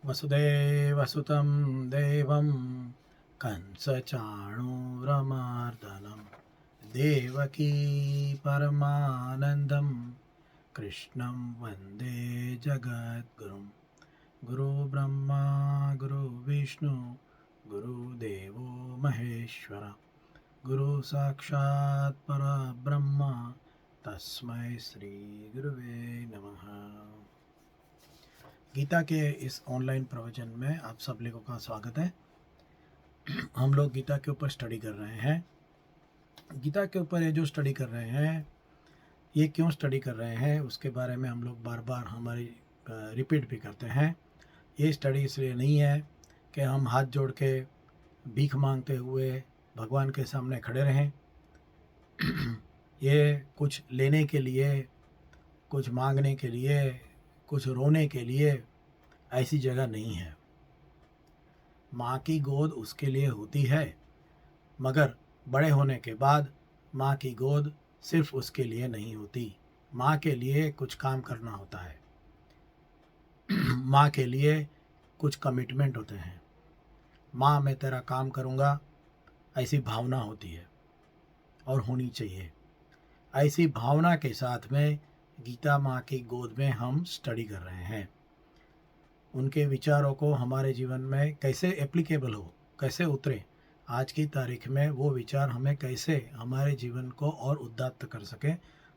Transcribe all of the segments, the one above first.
वसुदेवसुतं देवं कंसचाणूरमर्दनं देवकी परमानन्दं कृष्णं वन्दे जगद्गुरुं गुरुब्रह्मा गुरुविष्णु गुरुदेवो महेश्वर गुरु साक्षात् परब्रह्म तस्मै श्री गुरुवे नमः। गीता के इस ऑनलाइन प्रवचन में आप सब लोगों का स्वागत है। हम लोग गीता के ऊपर स्टडी कर रहे हैं। गीता के ऊपर ये जो स्टडी कर रहे हैं, ये क्यों स्टडी कर रहे हैं उसके बारे में हम लोग बार बार हमारी रिपीट भी करते हैं। ये स्टडी इसलिए नहीं है कि हम हाथ जोड़ के भीख मांगते हुए भगवान के सामने खड़े रहें। ये कुछ लेने के लिए, कुछ मांगने के लिए, कुछ रोने के लिए ऐसी जगह नहीं है। माँ की गोद उसके लिए होती है, मगर बड़े होने के बाद माँ की गोद सिर्फ उसके लिए नहीं होती। माँ के लिए कुछ काम करना होता है। माँ के लिए कुछ कमिटमेंट होते हैं। माँ मैं तेरा काम करूँगा, ऐसी भावना होती है और होनी चाहिए। ऐसी भावना के साथ में गीता माँ की गोद में हम स्टडी कर रहे हैं। उनके विचारों को हमारे जीवन में कैसे एप्लीकेबल हो, कैसे उतरे, आज की तारीख में वो विचार हमें कैसे हमारे जीवन को और उद्दात कर सके,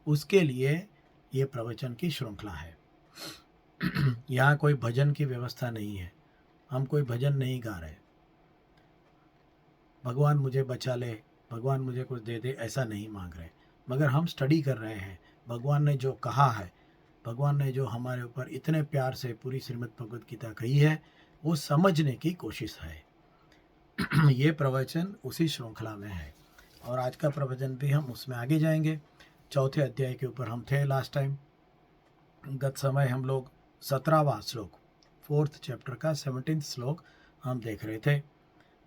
उसके लिए ये प्रवचन की श्रृंखला है। यहाँ कोई भजन की व्यवस्था नहीं है। हम कोई भजन नहीं गा रहे, भगवान मुझे बचा ले, भगवान मुझे कुछ दे दे, ऐसा नहीं मांग रहे, मगर हम स्टडी कर रहे हैं। भगवान ने जो कहा है, भगवान ने जो हमारे ऊपर इतने प्यार से पूरी श्रीमद् भगवद गीता कही है, वो समझने की कोशिश है। ये प्रवचन उसी श्रृंखला में है और आज का प्रवचन भी हम उसमें आगे जाएंगे। चौथे अध्याय के ऊपर हम थे लास्ट टाइम। गत समय हम लोग 17वां श्लोक, 4th चैप्टर का 17th श्लोक हम देख रहे थे।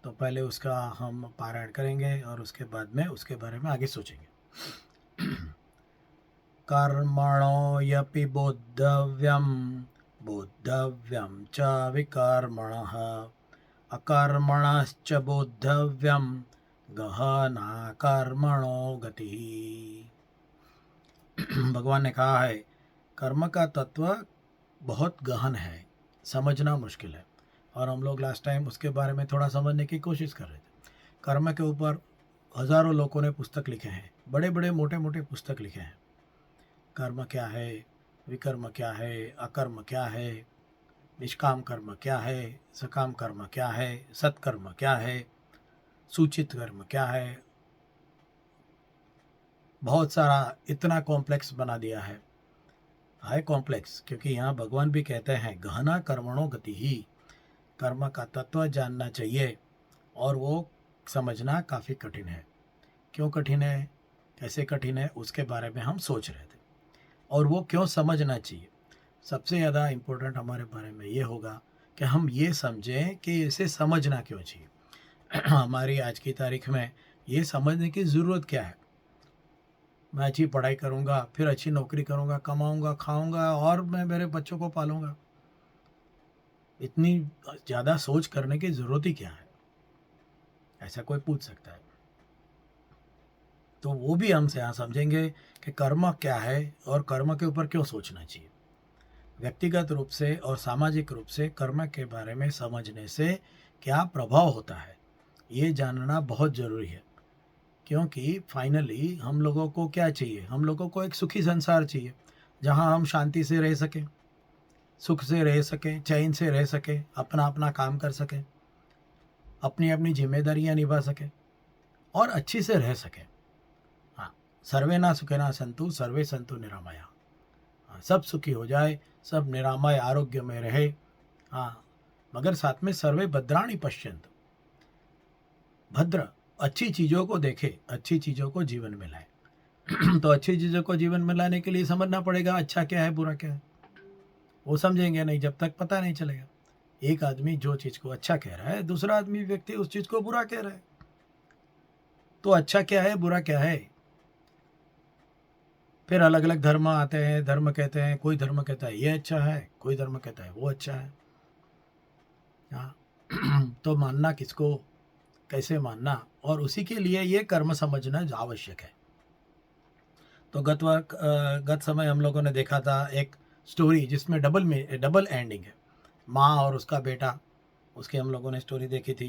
तो पहले उसका हम पारायण करेंगे और उसके बाद में उसके बारे में आगे सोचेंगे। कर्मणो यपि बोद्धव्यं बोद्धव्यं च विकर्मणः अकर्मणश्च बोद्धव्यं गहना कर्मणो गतिः। भगवान ने कहा है, कर्म का तत्व बहुत गहन है, समझना मुश्किल है। और हम लोग लास्ट टाइम उसके बारे में थोड़ा समझने की कोशिश कर रहे थे। कर्म के ऊपर हज़ारों लोगों ने पुस्तक लिखे हैं, बड़े बड़े मोटे मोटे पुस्तक लिखे हैं। कर्म क्या है, विकर्म क्या है, अकर्म क्या है, निष्काम कर्म क्या है, सकाम कर्म क्या है, सत्कर्म क्या है, सूचित कर्म क्या है। बहुत सारा इतना कॉम्प्लेक्स बना दिया है, हाई कॉम्प्लेक्स, क्योंकि यहाँ भगवान भी कहते हैं गहना कर्मणों गति ही। कर्म का तत्व जानना चाहिए और वो समझना काफ़ी कठिन है। क्यों कठिन है, कैसे कठिन है, उसके बारे में हम सोच रहे थे। और वो क्यों समझना चाहिए, सबसे ज़्यादा इम्पोर्टेंट हमारे बारे में ये होगा कि हम ये समझें कि इसे समझना क्यों चाहिए। हमारी आज की तारीख में ये समझने की ज़रूरत क्या है। मैं अच्छी पढ़ाई करूँगा, फिर अच्छी नौकरी करूँगा, कमाऊँगा, खाऊँगा और मैं मेरे बच्चों को पालूँगा। इतनी ज़्यादा सोच करने की ज़रूरत ही क्या है, ऐसा कोई पूछ सकता है। तो वो भी हमसे यहाँ समझेंगे कि कर्म क्या है और कर्म के ऊपर क्यों सोचना चाहिए। व्यक्तिगत रूप से और सामाजिक रूप से कर्म के बारे में समझने से क्या प्रभाव होता है, ये जानना बहुत ज़रूरी है। क्योंकि फाइनली हम लोगों को क्या चाहिए, हम लोगों को एक सुखी संसार चाहिए, जहाँ हम शांति से रह सकें, सुख से रह सकें, चैन से रह सकें, अपना अपना काम कर सकें, अपनी अपनी जिम्मेदारियाँ निभा सकें और अच्छी से रह सकें। हाँ, सर्वे ना सुखे ना संतु सर्वे संतु निरामया। हाँ, सब सुखी हो जाए, सब निरामय आरोग्य में रहे। हाँ, मगर साथ में सर्वे भद्राणि पश्यन्तु, भद्र अच्छी चीज़ों को देखे, अच्छी चीज़ों को जीवन में लाए। तो अच्छी चीज़ों को जीवन में लाने के लिए समझना पड़ेगा अच्छा क्या है, बुरा क्या है। वो समझेंगे नहीं जब तक पता नहीं चलेगा। एक आदमी जो चीज़ को अच्छा कह रहा है, दूसरा आदमी व्यक्ति उस चीज़ को बुरा कह रहा है, तो अच्छा क्या है, बुरा क्या है। फिर अलग अलग धर्म आते हैं, धर्म कहते हैं, कोई धर्म कहता है ये अच्छा है, कोई धर्म कहता है वो अच्छा है। हाँ। तो मानना किसको, कैसे मानना, और उसी के लिए ये कर्म समझना आवश्यक है। तो गत समय हम लोगों ने देखा था एक स्टोरी जिसमें डबल एंडिंग है। माँ और उसका बेटा, उसकी हम लोगों ने स्टोरी देखी थी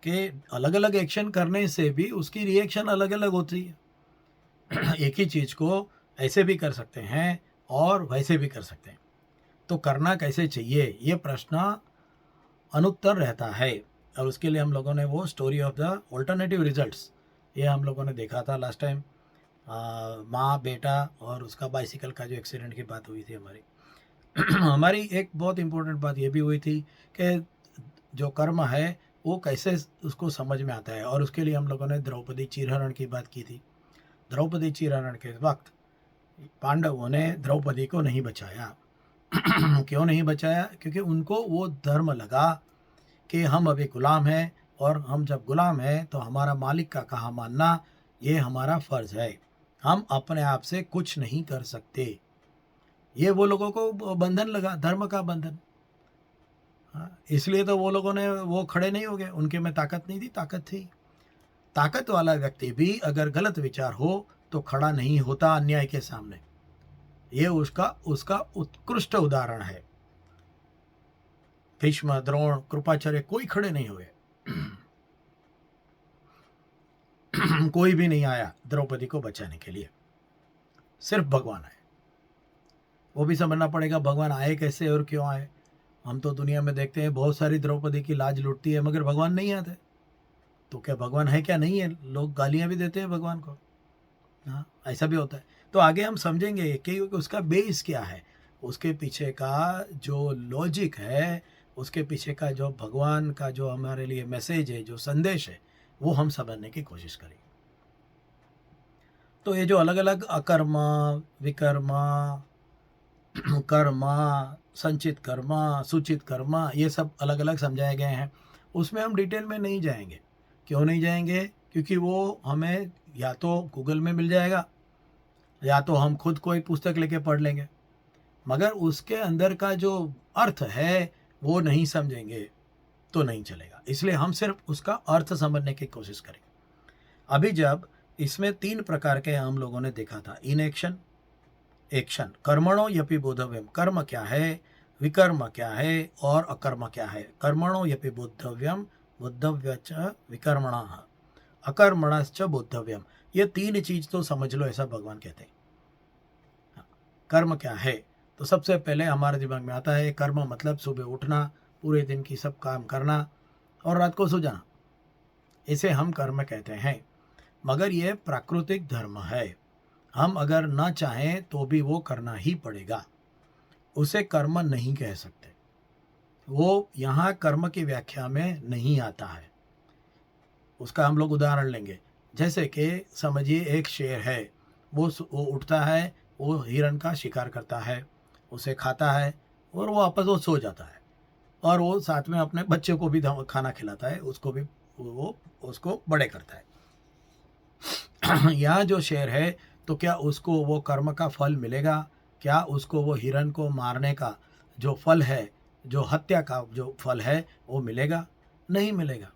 कि अलग अलग एक्शन करने से भी उसकी रिएक्शन अलग अलग होती है। एक ही चीज़ को ऐसे भी कर सकते हैं और वैसे भी कर सकते हैं। तो करना कैसे चाहिए, ये प्रश्न अनुत्तर रहता है। और उसके लिए हम लोगों ने वो story of the alternative results, ये हम लोगों ने देखा था लास्ट टाइम। माँ बेटा और उसका बाइसिकल का जो एक्सीडेंट की बात हुई थी हमारी। हमारी एक बहुत इम्पोर्टेंट बात ये भी हुई थी कि जो कर्म है वो कैसे उसको समझ में आता है, और उसके लिए हम लोगों ने द्रौपदी चीरहरण की बात की थी। द्रौपदी चीरहरण के वक्त पांडवों ने द्रौपदी को नहीं बचाया। क्यों नहीं बचाया? क्योंकि उनको वो धर्म लगा कि हम अभी गुलाम हैं, और हम जब गुलाम हैं तो हमारा मालिक का कहा मानना ये हमारा फ़र्ज़ है। हम अपने आप से कुछ नहीं कर सकते। ये वो लोगों को बंधन लगा, धर्म का बंधन। हाँ, इसलिए तो वो लोगों ने वो खड़े नहीं हो गए, उनके में ताकत नहीं थी, ताकत थी। ताकत वाला व्यक्ति भी अगर गलत विचार हो तो खड़ा नहीं होता अन्याय के सामने। ये उसका उसका उत्कृष्ट उदाहरण है। भीष्म, द्रोण, कृपाचार्य कोई खड़े नहीं हुए। कोई भी नहीं आया द्रौपदी को बचाने के लिए, सिर्फ भगवान आए। वो भी समझना पड़ेगा भगवान आए कैसे और क्यों आए। हम तो दुनिया में देखते हैं बहुत सारी द्रौपदी की लाज लुटती है, मगर भगवान नहीं आते। तो क्या भगवान है क्या? नहीं है। लोग गालियां भी देते हैं भगवान को। हाँ, ऐसा भी होता है। तो आगे हम समझेंगे कि उसका बेस क्या है, उसके पीछे का जो लॉजिक है, उसके पीछे का जो भगवान का जो हमारे लिए मैसेज है, जो संदेश है, वो हम समझने की कोशिश करेंगे। तो ये जो अलग अलग अकर्मा, विकर्मा, कर्मा, संचित कर्मा, सूचित कर्मा, ये सब अलग अलग समझाए गए हैं। उसमें हम डिटेल में नहीं जाएंगे। क्यों नहीं जाएंगे? क्योंकि वो हमें या तो गूगल में मिल जाएगा, या तो हम खुद कोई पुस्तक लेके पढ़ लेंगे, मगर उसके अंदर का जो अर्थ है वो नहीं समझेंगे तो नहीं चलेगा। इसलिए हम सिर्फ उसका अर्थ समझने की कोशिश करेंगे। अभी जब इसमें 3 प्रकार के हम लोगों ने देखा था, इनएक्शन, एक्शन, कर्मणो यपि बोधव्यम, कर्म क्या है, विकर्म क्या है और अकर्म क्या है। कर्मणो यपि बोधव्यम, बोधव्य च विकर्मणः, अकर्मणश्च बोधव्यम। ये 3 चीज तो समझ लो, ऐसा भगवान कहते हैं। कर्म क्या है? तो सबसे पहले हमारे दिमाग में आता है कर्म मतलब सुबह उठना, पूरे दिन की सब काम करना और रात को सो जाना, इसे हम कर्म कहते हैं। मगर ये प्राकृतिक धर्म है, हम अगर न चाहें तो भी वो करना ही पड़ेगा। उसे कर्म नहीं कह सकते, वो यहाँ कर्म की व्याख्या में नहीं आता है। उसका हम लोग उदाहरण लेंगे। जैसे कि समझिए एक शेर है, वो उठता है, वो हिरण का शिकार करता है, उसे खाता है और वो वापस वो सो जाता है, और वो साथ में अपने बच्चे को भी खाना खिलाता है, उसको भी वो उसको बड़े करता है। यहाँ जो शेर है, तो क्या उसको वो कर्म का फल मिलेगा? क्या उसको वो हिरण को मारने का जो फल है, जो हत्या का जो फल है, वो मिलेगा? नहीं मिलेगा।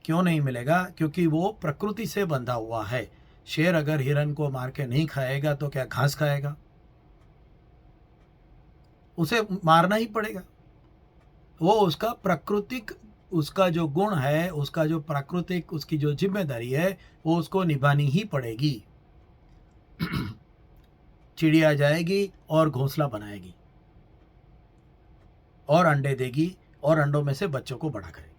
क्यों नहीं मिलेगा? क्योंकि वो प्रकृति से बंधा हुआ है। शेर अगर हिरण को मार के नहीं खाएगा तो क्या घास खाएगा? उसे मारना ही पड़ेगा। वो उसका प्राकृतिक, उसका जो गुण है, उसका जो प्राकृतिक, उसकी जो जिम्मेदारी है, वो उसको निभानी ही पड़ेगी। चिड़िया जाएगी और घोंसला बनाएगी और अंडे देगी और अंडों में से बच्चों को बड़ा करेगी,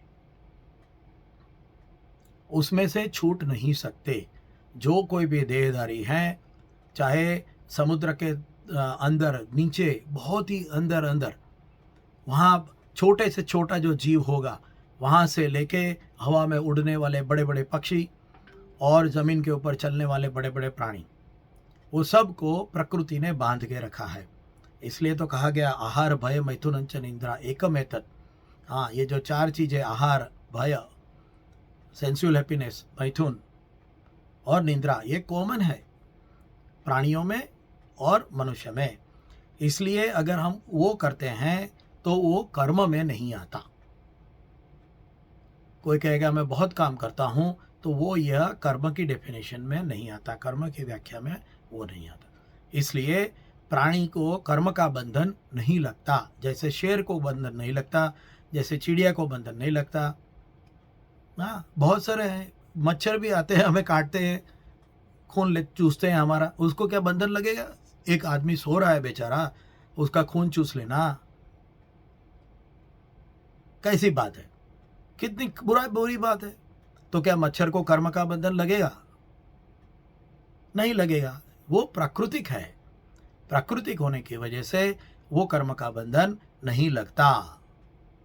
उसमें से छूट नहीं सकते। जो कोई भी देहधारी हैं, चाहे समुद्र के अंदर, नीचे, बहुत ही अंदर अंदर, वहाँ छोटे से छोटा जो जीव होगा, वहाँ से लेके हवा में उड़ने वाले बड़े बड़े पक्षी और ज़मीन के ऊपर चलने वाले बड़े बड़े प्राणी, वो सब को प्रकृति ने बांध के रखा है। इसलिए तो कहा गया आहार भय मैथुन च निंद्रा एकम एतत्। हाँ, ये जो 4 चीज़ें, आहार, भय, सेंसुअल हैप्पीनेस, मैथुन और निंद्रा, ये कॉमन है प्राणियों में और मनुष्य में। इसलिए अगर हम वो करते हैं तो वो कर्म में नहीं आता। कोई कहेगा मैं बहुत काम करता हूँ, तो वो यह कर्म की डेफिनेशन में नहीं आता, कर्म की व्याख्या में वो नहीं आता। इसलिए प्राणी को कर्म का बंधन नहीं लगता, जैसे शेर को बंधन नहीं लगता, जैसे चिड़िया को बंधन नहीं लगता। हाँ, बहुत सारे हैं, मच्छर भी आते हैं हमें काटते हैं, खून ले चूसते हैं हमारा, उसको क्या बंधन लगेगा? एक आदमी सो रहा है बेचारा, उसका खून चूस लेना कैसी बात है? कितनी बुरी बात है। तो क्या मच्छर को कर्म का बंधन लगेगा? नहीं लगेगा। वो प्राकृतिक है, प्राकृतिक होने की वजह से वो कर्म का बंधन नहीं लगता,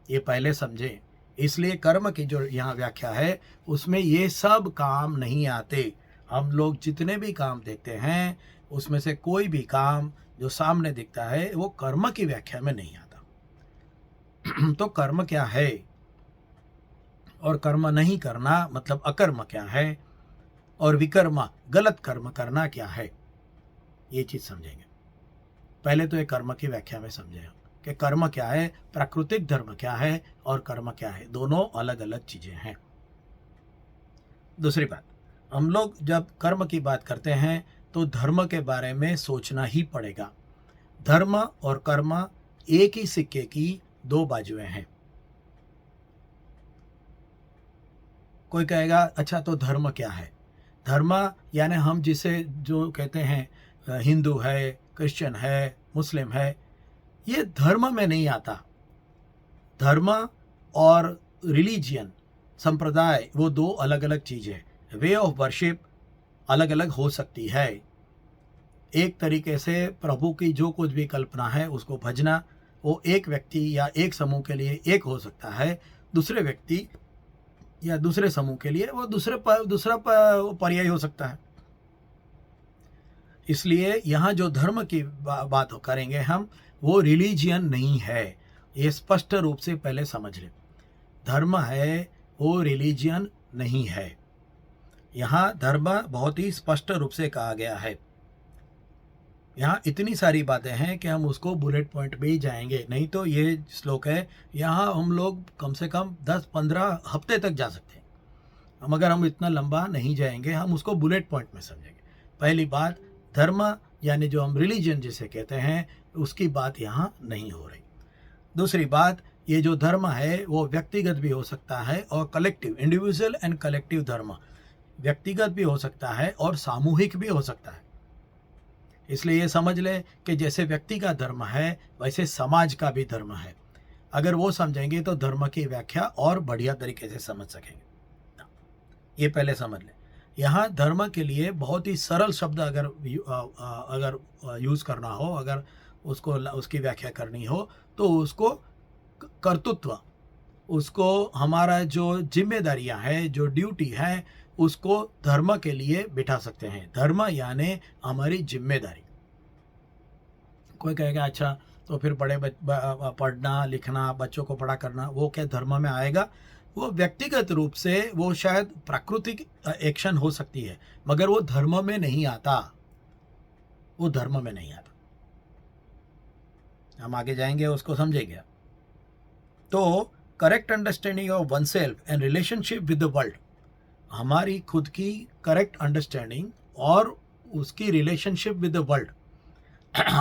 ये पहले समझे। इसलिए कर्म की जो यहाँ व्याख्या है उसमें ये सब काम नहीं आते। हम लोग जितने भी काम देखते हैं उसमें से कोई भी काम जो सामने दिखता है वो कर्म की व्याख्या में नहीं आता। तो कर्म क्या है और कर्म नहीं करना मतलब अकर्म क्या है, और विकर्म गलत कर्म करना क्या है, ये चीज समझेंगे। पहले तो ये कर्म की व्याख्या में समझे कि कर्म क्या है, प्राकृतिक धर्म क्या है और कर्म क्या है, दोनों अलग अलग चीजें हैं। दूसरी बात, हम लोग जब कर्म की बात करते हैं तो धर्म के बारे में सोचना ही पड़ेगा। धर्म और कर्म एक ही सिक्के की दो बाजुएं हैं। कोई कहेगा अच्छा तो धर्म क्या है? धर्म यानी हम जिसे जो कहते हैं हिंदू है, क्रिश्चियन है, मुस्लिम है, ये धर्म में नहीं आता। धर्म और रिलीजियन, संप्रदाय, वो दो अलग अलग चीज़ें। वे ऑफ वर्शिप अलग अलग हो सकती है। एक तरीके से प्रभु की जो कुछ भी कल्पना है उसको भजना, वो एक व्यक्ति या एक समूह के लिए एक हो सकता है, दूसरे व्यक्ति या दूसरे समूह के लिए वो दूसरा पर्याय हो सकता है। इसलिए यहाँ जो धर्म की बात करेंगे हम, वो रिलीजियन नहीं है, ये स्पष्ट रूप से पहले समझ लें। धर्म है, वो रिलीजियन नहीं है। यहाँ धर्म बहुत ही स्पष्ट रूप से कहा गया है। यहाँ इतनी सारी बातें हैं कि हम उसको बुलेट पॉइंट पे ही जाएंगे, नहीं तो ये श्लोक है, यहाँ हम लोग कम से कम 10-15 हफ्ते तक जा सकते हैं। मगर हम इतना लंबा नहीं जाएंगे, हम उसको बुलेट पॉइंट में समझेंगे। पहली बात, धर्म यानी जो हम रिलीजन जिसे कहते हैं उसकी बात यहाँ नहीं हो रही। दूसरी बात, ये जो धर्म है वो व्यक्तिगत भी हो सकता है और कलेक्टिव, इंडिविजुअल एंड कलेक्टिव धर्म, व्यक्तिगत भी हो सकता है और सामूहिक भी हो सकता है। इसलिए ये समझ ले कि जैसे व्यक्ति का धर्म है वैसे समाज का भी धर्म है। अगर वो समझेंगे तो धर्म की व्याख्या और बढ़िया तरीके से समझ सकेंगे। ये पहले समझ लें। यहाँ धर्म के लिए बहुत ही सरल शब्द अगर यूज़ करना हो, अगर उसको उसकी व्याख्या करनी हो तो उसको कर्तृत्व, उसको हमारा जो जिम्मेदारियां हैं, जो ड्यूटी है, उसको धर्म के लिए बिठा सकते हैं। धर्म यानी हमारी जिम्मेदारी। कोई कहेगा अच्छा तो फिर पढ़ना लिखना, बच्चों को पढ़ा करना, वो क्या धर्म में आएगा? वो व्यक्तिगत रूप से वो शायद प्राकृतिक एक्शन हो सकती है, मगर वो धर्म में नहीं आता, वो धर्म में नहीं आता। हम आगे जाएंगे, उसको समझेंगे। तो correct understanding of one self and relationship with the world, हमारी खुद की करेक्ट अंडरस्टैंडिंग और उसकी रिलेशनशिप विद द वर्ल्ड,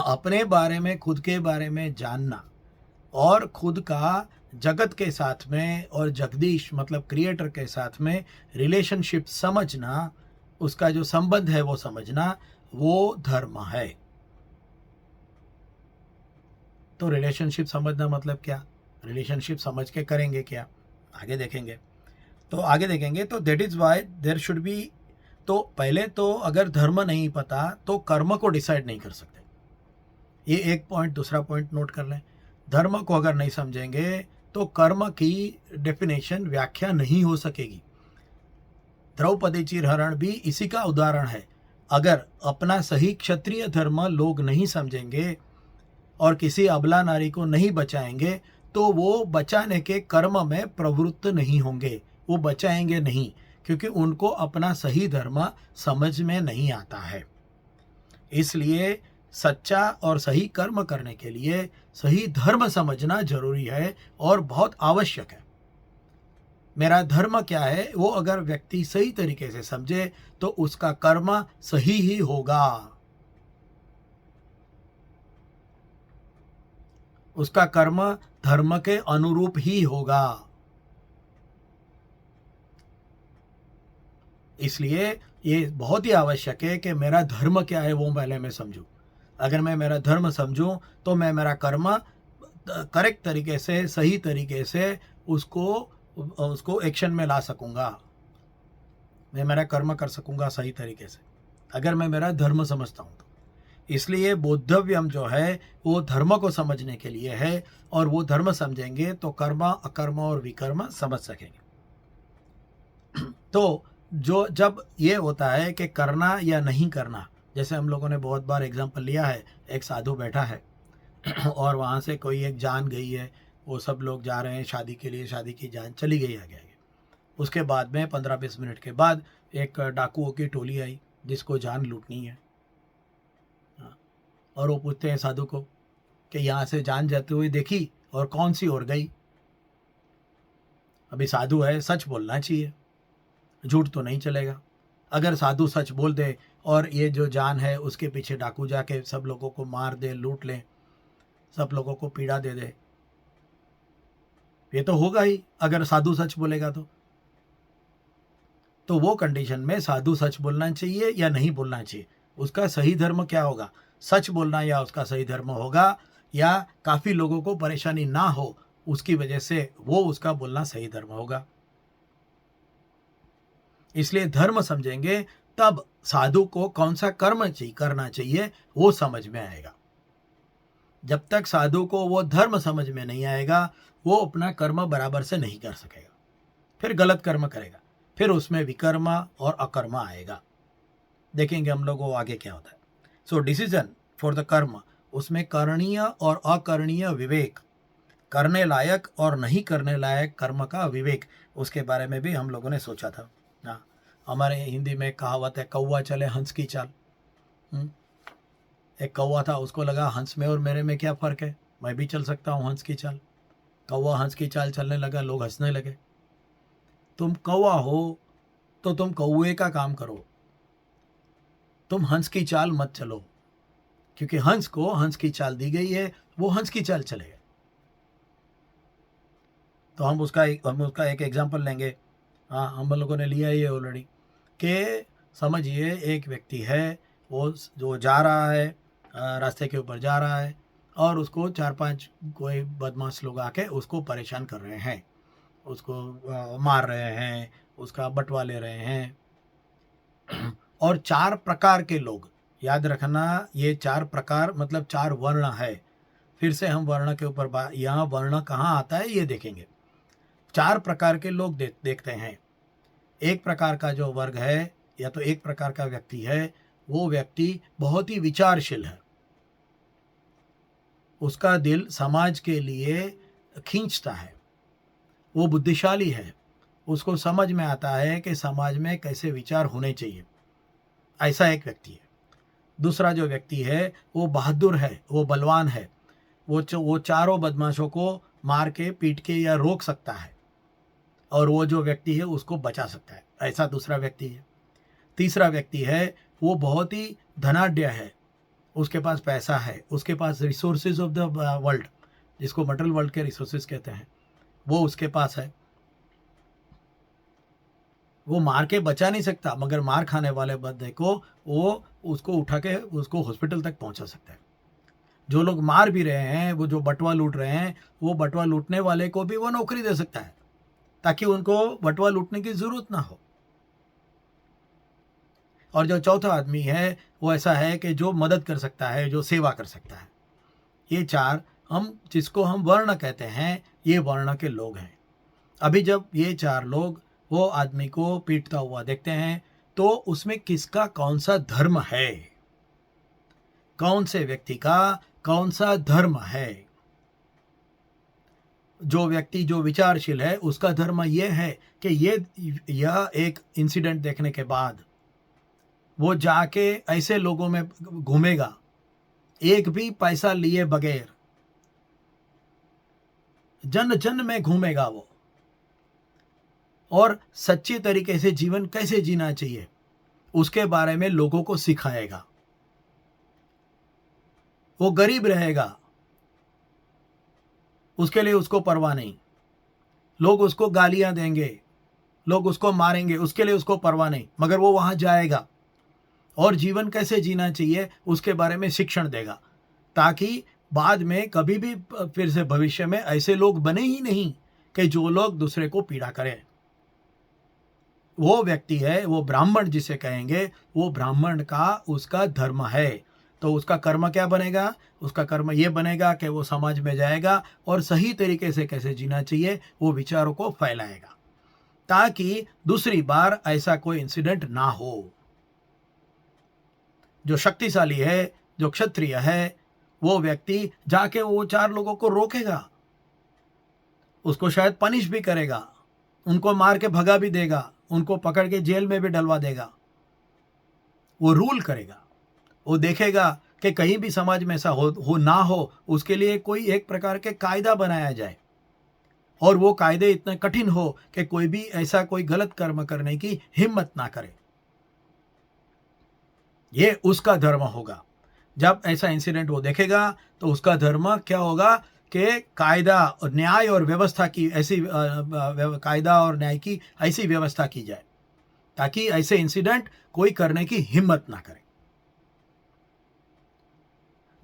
अपने बारे में, खुद के बारे में जानना और खुद का जगत के साथ में और जगदीश मतलब क्रिएटर के साथ में रिलेशनशिप समझना, उसका जो संबंध है वो समझना, वो धर्म है। तो रिलेशनशिप समझना मतलब क्या? रिलेशनशिप समझ के करेंगे क्या, आगे देखेंगे। तो आगे देखेंगे तो that is why there should be. तो पहले तो अगर धर्म नहीं पता तो कर्म को डिसाइड नहीं कर सकते, ये एक पॉइंट। दूसरा पॉइंट नोट कर लें, धर्म को अगर नहीं समझेंगे तो कर्म की डेफिनेशन, व्याख्या नहीं हो सकेगी। द्रौपदी चिरहरण भी इसी का उदाहरण है। अगर अपना सही क्षत्रिय धर्म लोग नहीं समझेंगे और किसी अबला नारी को नहीं बचाएंगे तो वो बचाने के कर्म में प्रवृत्त नहीं होंगे, वो बचाएंगे नहीं, क्योंकि उनको अपना सही धर्म समझ में नहीं आता है। इसलिए सच्चा और सही कर्म करने के लिए सही धर्म समझना जरूरी है और बहुत आवश्यक है। मेरा धर्म क्या है, वो अगर व्यक्ति सही तरीके से समझे तो उसका कर्म सही ही होगा, उसका कर्म धर्म के अनुरूप ही होगा। इसलिए ये बहुत ही आवश्यक है कि मेरा धर्म क्या है वो पहले मैं समझूं। अगर मैं मेरा धर्म समझूं तो मैं मेरा कर्म करेक्ट तरीके से, सही तरीके से उसको उसको एक्शन में ला सकूंगा, मैं मेरा कर्म कर सकूंगा सही तरीके से, अगर मैं मेरा धर्म समझता हूँ तो। इसलिए बोद्धव्यम जो है वो धर्म को समझने के लिए है, और वो धर्म समझेंगे तो कर्म, अकर्म और विकर्म समझ सकेंगे। तो जो जब ये होता है कि करना या नहीं करना, जैसे हम लोगों ने बहुत बार एग्जांपल लिया है, एक साधु बैठा है और वहाँ से कोई एक जान गई है, वो सब लोग जा रहे हैं शादी के लिए, शादी की जान चली गई आगे आगे। उसके बाद में 15-20 मिनट के बाद एक डाकुओं की टोली आई जिसको जान लूटनी है। हाँ, और वो पूछते हैं साधु को कि यहाँ से जान जाते हुए देखी और कौन सी और गई। अभी साधु है, सच बोलना चाहिए, झूठ तो नहीं चलेगा। अगर साधु सच बोल दे और ये जो जान है उसके पीछे डाकू जाके सब लोगों को मार दे, लूट ले, सब लोगों को पीड़ा दे दे, ये तो होगा ही अगर साधु सच बोलेगा तो वो कंडीशन में साधु सच बोलना चाहिए या नहीं बोलना चाहिए, उसका सही धर्म क्या होगा, सच बोलना या उसका सही धर्म होगा, या काफ़ी लोगों को परेशानी ना हो उसकी वजह से वो उसका बोलना सही धर्म होगा। इसलिए धर्म समझेंगे तब साधु को कौन सा कर्म करना चाहिए वो समझ में आएगा। जब तक साधु को वो धर्म समझ में नहीं आएगा वो अपना कर्म बराबर से नहीं कर सकेगा, फिर गलत कर्म करेगा, फिर उसमें विकर्म और अकर्म आएगा। देखेंगे हम लोग वो आगे क्या होता है। सो डिसीजन फॉर द कर्म, उसमें करणीय और अकरणीय विवेक, करने लायक और नहीं करने लायक कर्म का विवेक, उसके बारे में भी हम लोगों ने सोचा था। हाँ, हमारे हिंदी में कहावत है, कौवा चले हंस की चाल। एक कौवा था, उसको लगा हंस में और मेरे में क्या फ़र्क है, मैं भी चल सकता हूँ हंस की चाल। कौवा हंस की चाल चलने लगा, लोग हंसने लगे। तुम कौवा हो तो तुम कौवे का काम करो, तुम हंस की चाल मत चलो, क्योंकि हंस को हंस की चाल दी गई है, वो हंस की चाल चलेगा। तो हम उसका एक एग्जांपल लेंगे। हाँ, हम लोगों ने लिया ये ऑलरेडी कि समझिए एक व्यक्ति है, वो जो जा रहा है, रास्ते के ऊपर जा रहा है और उसको 4-5 कोई बदमाश लोग आके उसको परेशान कर रहे हैं, उसको मार रहे हैं, उसका बटवा ले रहे हैं। और 4 प्रकार के लोग, याद रखना, ये 4 प्रकार मतलब 4 वर्ण है। फिर से हम वर्ण के ऊपर यहाँ वर्ण कहाँ आता है ये देखेंगे। 4 प्रकार के लोग देखते हैं। एक प्रकार का जो वर्ग है या तो एक प्रकार का व्यक्ति है, वो व्यक्ति बहुत ही विचारशील है, उसका दिल समाज के लिए खींचता है, वो बुद्धिशाली है, उसको समझ में आता है कि समाज में कैसे विचार होने चाहिए, ऐसा एक व्यक्ति है। दूसरा जो व्यक्ति है वो बहादुर है, वो बलवान है, वो चारों बदमाशों को मार के, पीट के या रोक सकता है, और वो जो व्यक्ति है उसको बचा सकता है, ऐसा दूसरा व्यक्ति है। तीसरा व्यक्ति है, वो बहुत ही धनाढ्य है, उसके पास पैसा है, उसके पास रिसोर्सेज ऑफ द वर्ल्ड, जिसको मटेरियल वर्ल्ड के रिसोर्सेज कहते हैं, वो उसके पास है। वो मार के बचा नहीं सकता, मगर मार खाने वाले बंदे को वो उसको उठा के उसको हॉस्पिटल तक पहुंचा सकता है। जो लोग मार भी रहे हैं, वो जो बटवा लूट रहे हैं, वो बटवा लूटने वाले को भी वो नौकरी दे सकता है ताकि उनको बटवा लूटने की ज़रूरत ना हो। और जो चौथा आदमी है वो ऐसा है कि जो मदद कर सकता है, जो सेवा कर सकता है। ये 4 हम जिसको हम वर्ण कहते हैं, ये वर्ण के लोग हैं। अभी जब ये 4 लोग वो आदमी को पीटता हुआ देखते हैं तो उसमें किसका कौन सा धर्म है, कौन से व्यक्ति का कौन सा धर्म है। जो व्यक्ति जो विचारशील है उसका धर्म ये है कि यह एक इंसिडेंट देखने के बाद वो जाके ऐसे लोगों में घूमेगा, एक भी पैसा लिए बगैर जन जन में घूमेगा, वो और सच्चे तरीके से जीवन कैसे जीना चाहिए उसके बारे में लोगों को सिखाएगा। वो गरीब रहेगा, उसके लिए उसको परवाह नहीं। लोग उसको गालियां देंगे, लोग उसको मारेंगे, उसके लिए उसको परवाह नहीं, मगर वो वहां जाएगा और जीवन कैसे जीना चाहिए उसके बारे में शिक्षण देगा, ताकि बाद में कभी भी फिर से भविष्य में ऐसे लोग बने ही नहीं कि जो लोग दूसरे को पीड़ा करें। वो व्यक्ति है, वो ब्राह्मण जिसे कहेंगे, वो ब्राह्मण का उसका धर्म है। तो उसका कर्म क्या बनेगा? उसका कर्म ये बनेगा कि वो समाज में जाएगा और सही तरीके से कैसे जीना चाहिए वो विचारों को फैलाएगा, ताकि दूसरी बार ऐसा कोई इंसिडेंट ना हो। जो शक्तिशाली है, जो क्षत्रिय है, वो व्यक्ति जाके वो 4 लोगों को रोकेगा, उसको शायद पनिश भी करेगा, उनको मार के भगा भी देगा, उनको पकड़ के जेल में भी डलवा देगा। वो रूल करेगा, वो देखेगा कि कहीं भी समाज में ऐसा हो ना हो, उसके लिए कोई एक प्रकार के कायदा बनाया जाए और वो कायदे इतने कठिन हो कि कोई भी ऐसा कोई गलत कर्म करने की हिम्मत ना करे। ये उसका धर्म होगा। जब ऐसा इंसिडेंट वो देखेगा तो उसका धर्म क्या होगा कि कायदा और न्याय और व्यवस्था की ऐसी कायदा और न्याय की ऐसी व्यवस्था की जाए ताकि ऐसे इंसिडेंट कोई करने की हिम्मत ना करे।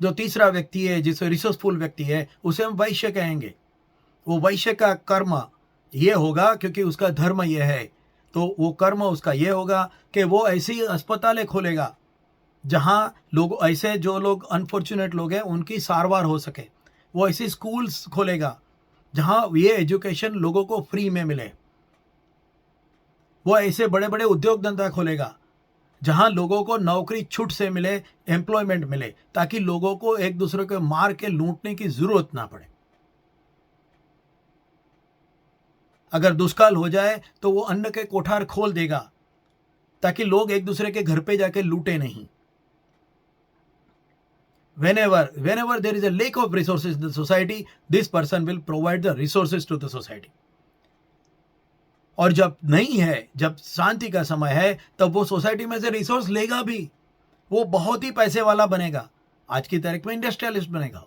जो तीसरा व्यक्ति है, जिसे रिसोर्सफुल व्यक्ति है, उसे हम वैश्य कहेंगे। वो वैश्य का कर्म ये होगा क्योंकि उसका धर्म ये है, तो वो कर्म उसका ये होगा कि वो ऐसी अस्पतालें खोलेगा जहाँ लोग ऐसे जो लोग अनफॉर्चुनेट लोग हैं उनकी सारवार हो सके। वो ऐसी स्कूल्स खोलेगा जहाँ ये एजुकेशन लोगों को फ्री में मिले। वो ऐसे बड़े बड़े उद्योग धंधा खोलेगा जहाँ लोगों को नौकरी छूट से मिले, एम्प्लॉयमेंट मिले, ताकि लोगों को एक दूसरे को मार के लूटने की जरूरत ना पड़े। अगर दुष्काल हो जाए तो वो अन्न के कोठार खोल देगा ताकि लोग एक दूसरे के घर पे जाके लूटे नहीं। Whenever there is a lack of resources in the society, this person will provide the resources to the society. और जब नहीं है, जब शांति का समय है, तब वो सोसाइटी में से रिसोर्स लेगा भी, वो बहुत ही पैसे वाला बनेगा, आज की तारीख में इंडस्ट्रियलिस्ट बनेगा।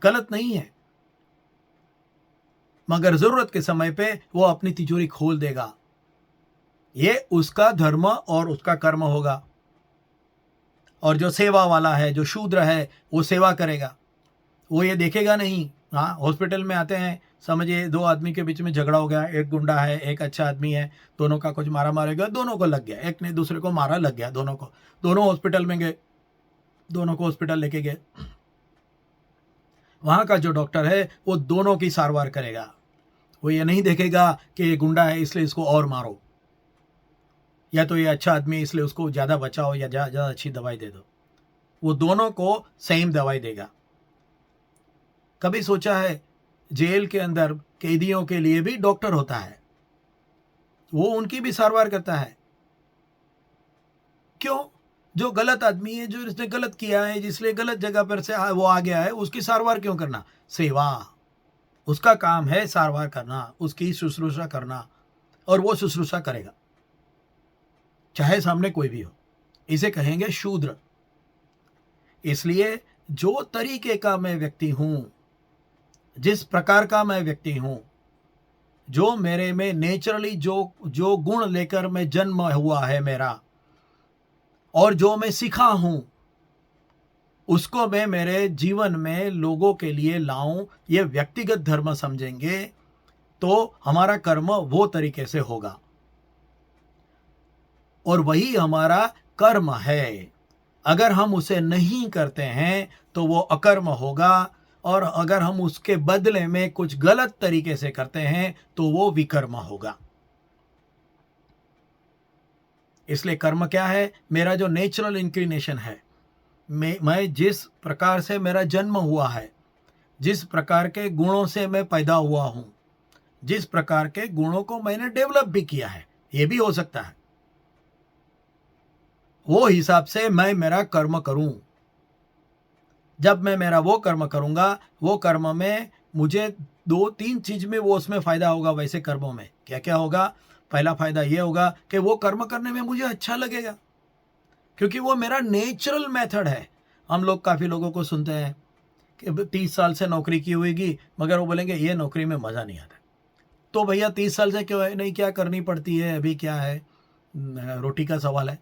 गलत नहीं है, मगर जरूरत के समय पे वो अपनी तिजोरी खोल देगा। ये उसका धर्म और उसका कर्म होगा। और जो सेवा वाला है, जो शूद्र है, वो सेवा करेगा। वो ये देखेगा नहीं। हाँ, हॉस्पिटल में आते हैं, समझिए 2 आदमी के बीच में झगड़ा हो गया, एक गुंडा है, एक अच्छा आदमी है, दोनों का कुछ मारा मारा गया, दोनों को लग गया, एक ने दूसरे को मारा, लग गया दोनों को, दोनों हॉस्पिटल में गए, दोनों को हॉस्पिटल लेके गए। वहाँ का जो डॉक्टर है वो दोनों की सारवार करेगा। वो ये नहीं देखेगा कि ये गुंडा है इसलिए इसको और मारो, या तो ये अच्छा आदमी है इसलिए उसको ज़्यादा बचाओ या ज़्यादा अच्छी दवाई दे दो। वो दोनों को सेम दवाई देगा। कभी सोचा है जेल के अंदर कैदियों के लिए भी डॉक्टर होता है, वो उनकी भी सारवार करता है। क्यों? जो गलत आदमी है, जो इसने गलत किया है, जिसलिए गलत जगह पर से वो आ गया है, उसकी सारवार क्यों करना? सेवा, उसका काम है सारवार करना, उसकी शुश्रूषा करना, और वो शुश्रूषा करेगा चाहे सामने कोई भी हो। इसे कहेंगे शूद्र। इसलिए जो तरीके का मैं व्यक्ति हूं, जिस प्रकार का मैं व्यक्ति हूं, जो मेरे में नेचुरली जो गुण लेकर मैं जन्म हुआ है मेरा, और जो मैं सीखा हूं, उसको मैं मेरे जीवन में लोगों के लिए लाऊं, ये व्यक्तिगत धर्म समझेंगे तो हमारा कर्म वो तरीके से होगा, और वही हमारा कर्म है। अगर हम उसे नहीं करते हैं तो वो अकर्म होगा, और अगर हम उसके बदले में कुछ गलत तरीके से करते हैं तो वो विकर्म होगा। इसलिए कर्म क्या है? मेरा जो नेचुरल इंक्लिनेशन है, मैं जिस प्रकार से मेरा जन्म हुआ है, जिस प्रकार के गुणों से मैं पैदा हुआ हूं, जिस प्रकार के गुणों को मैंने डेवलप भी किया है, ये भी हो सकता है, वो हिसाब से मैं मेरा कर्म करूं। जब मैं मेरा वो कर्म करूंगा, वो कर्म में मुझे 2-3 चीज में वो उसमें फायदा होगा। वैसे कर्मों में क्या क्या होगा? पहला फायदा ये होगा कि वो कर्म करने में मुझे अच्छा लगेगा, क्योंकि वो मेरा नेचुरल मेथड है। हम लोग काफी लोगों को सुनते हैं कि 30 साल से नौकरी की होगी, मगर वो बोलेंगे ये नौकरी में मजा नहीं आता। तो भैया 30 साल से क्यों है नहीं, क्या करनी पड़ती है, अभी क्या है, रोटी का सवाल है।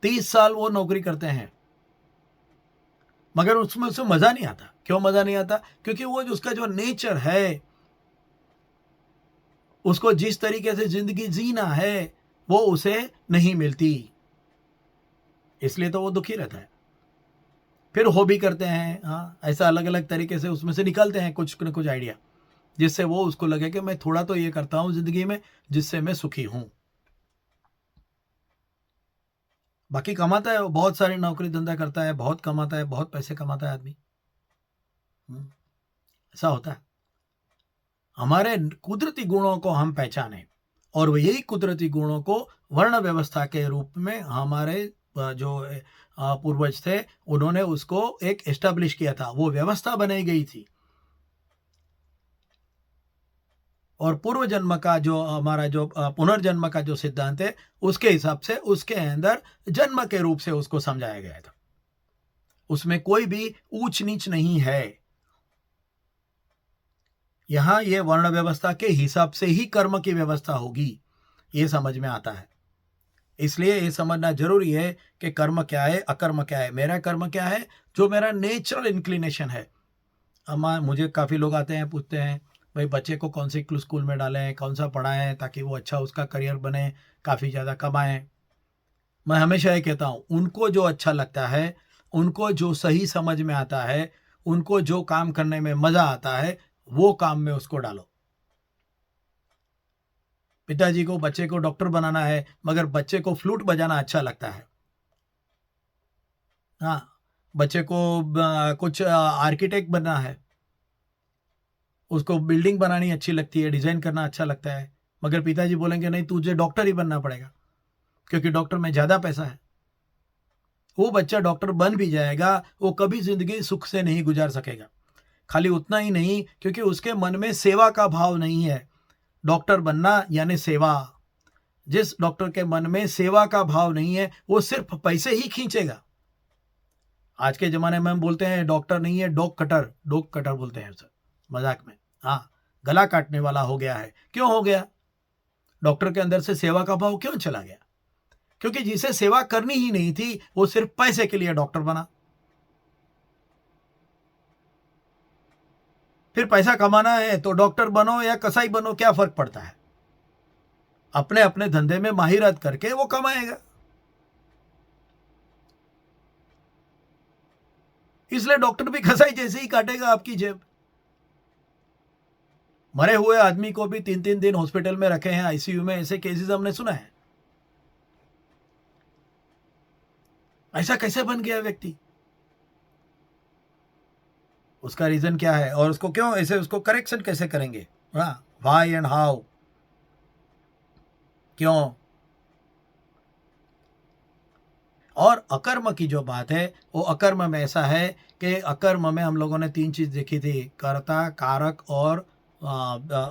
30 साल वो नौकरी करते हैं, मगर उसमें उसे मजा नहीं आता। क्यों मजा नहीं आता? क्योंकि वो जो उसका जो नेचर है, उसको जिस तरीके से जिंदगी जीना है वो उसे नहीं मिलती, इसलिए तो वो दुखी रहता है। फिर हॉबी करते हैं, हाँ, ऐसा अलग अलग तरीके से उसमें से निकालते हैं कुछ न कुछ आइडिया, जिससे वो उसको लगे कि मैं थोड़ा तो ये करता हूं जिंदगी में जिससे मैं सुखी हूं। बाकी कमाता है, बहुत सारी नौकरी धंधा करता है, बहुत कमाता है, बहुत पैसे कमाता है आदमी। हम्म, ऐसा होता है। हमारे कुदरती गुणों को हम पहचाने, और वो यही कुदरती गुणों को वर्ण व्यवस्था के रूप में हमारे जो पूर्वज थे उन्होंने उसको एक एस्टेब्लिश किया था, वो व्यवस्था बनाई गई थी। और पूर्व जन्म का जो हमारा जो पुनर्जन्म का जो सिद्धांत है, उसके हिसाब से उसके अंदर जन्म के रूप से उसको समझाया गया था। उसमें कोई भी ऊंच नीच नहीं है। यहां ये वर्ण व्यवस्था के हिसाब से ही कर्म की व्यवस्था होगी, ये समझ में आता है। इसलिए ये समझना जरूरी है कि कर्म क्या है, अकर्म क्या है। मेरा कर्म क्या है? जो मेरा नेचुरल इंक्लिनेशन है। मुझे काफ़ी लोग आते हैं, पूछते हैं भाई बच्चे को कौन से स्कूल में डालें, कौन सा पढ़ाएं ताकि वो अच्छा उसका करियर बने, काफ़ी ज़्यादा कमाएं। मैं हमेशा ये कहता हूँ, उनको जो अच्छा लगता है, उनको जो सही समझ में आता है, उनको जो काम करने में मज़ा आता है, वो काम में उसको डालो। पिताजी को बच्चे को डॉक्टर बनाना है, मगर बच्चे को फ्लूट बजाना अच्छा लगता है। हाँ, बच्चे को कुछ आर्किटेक्ट बनना है, उसको बिल्डिंग बनानी अच्छी लगती है, डिज़ाइन करना अच्छा लगता है, मगर पिताजी बोलेंगे नहीं तुझे डॉक्टर ही बनना पड़ेगा, क्योंकि डॉक्टर में ज़्यादा पैसा है। वो बच्चा डॉक्टर बन भी जाएगा, वो कभी ज़िंदगी सुख से नहीं गुजार सकेगा। खाली उतना ही नहीं, क्योंकि उसके मन में सेवा का भाव नहीं है। डॉक्टर बनना यानी सेवा। जिस डॉक्टर के मन में सेवा का भाव नहीं है, वो सिर्फ पैसे ही खींचेगा। आज के ज़माने में हम बोलते हैं डॉक्टर नहीं है, डॉग कटर बोलते हैं सर, मज़ाक में। हाँ, गला काटने वाला हो गया है। क्यों हो गया? डॉक्टर के अंदर से सेवा का भाव क्यों चला गया? क्योंकि जिसे सेवा करनी ही नहीं थी, वो सिर्फ पैसे के लिए डॉक्टर बना। फिर पैसा कमाना है तो डॉक्टर बनो या कसाई बनो, क्या फर्क पड़ता है? अपने अपने धंधे में माहिरत करके वो कमाएगा। इसलिए डॉक्टर भी कसाई जैसे ही काटेगा आपकी जेब। मरे हुए आदमी को भी 3-3 दिन हॉस्पिटल में रखे हैं, आईसीयू में, ऐसे केसेस हमने सुना है। ऐसा कैसे बन गया व्यक्ति? उसका रीजन क्या है और उसको क्यों ऐसे, उसको करेक्शन कैसे करेंगे? हाँ, व्हाई एंड हाउ, क्यों? और अकर्म की जो बात है, वो अकर्म में ऐसा है कि अकर्म में हम लोगों ने 3 चीज देखी थी, कर्ता, कारक और